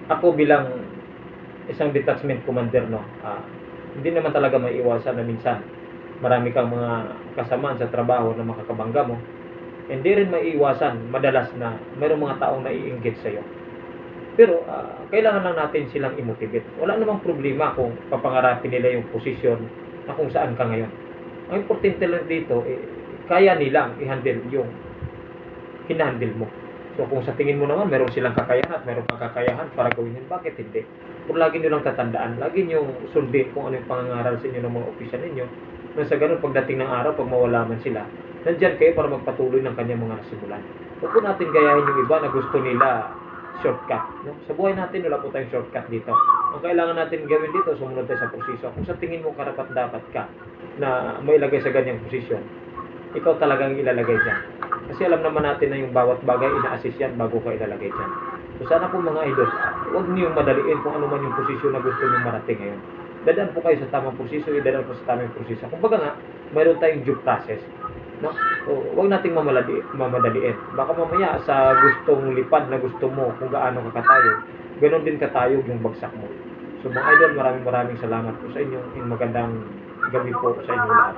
ako bilang isang detachment commander, no, hindi naman talaga maiiwasan na minsan marami kang mga kasamaan sa trabaho na makakabangga mo. Hindi rin maiiwasan madalas na mayroong mga taong nai-engage sa'yo. Pero kailangan lang natin silang i-motivate. Wala namang problema kung papangarapin nila yung posisyon na kung saan ka ngayon. Ang importante lang dito, kaya nilang i-handle yung hinahandle mo. So kung sa tingin mo naman meron silang kakayahan at meron kang kakayahan para gawin yun, bakit hindi? Pero lagi nyo lang tatandaan, lagi nyo sundin kung ano yung pangangaral sa inyo ng mga opisyal ninyo. Na sa ganun, pagdating ng araw, pag mawala man sila, nandyan kayo para magpatuloy ng kanyang mga nasimulan. Huwag po natin gayahin yung iba na gusto nila shortcut. No? Sa buhay natin, wala po tayong shortcut dito. Ang kailangan natin gawin dito, sumunod tayo sa posisyon. Kung sa tingin mo karapat-dapat ka na mailagay sa ganyang posisyon, ikaw talagang ilalagay dyan. Kasi alam naman natin na yung bawat bagay ina-assist yan bago ka ilalagay dyan. So sana po mga idol, huwag niyong madaliin kung ano man yung posisyon na gusto niyong marating ngayon. Dadaan po kayo sa tamang posisyon, idadaan po sa tamang posisyon. Kumbaga nga, mayroon tayong due process. No? So, huwag nating mamadaliin. Baka mamaya sa gustong lipad na gusto mo kung gaano ka katayog, ganon din katayog yung bagsak mo. So mga idol, maraming salamat po sa inyo. Magandang gabi po sa inyo lahat.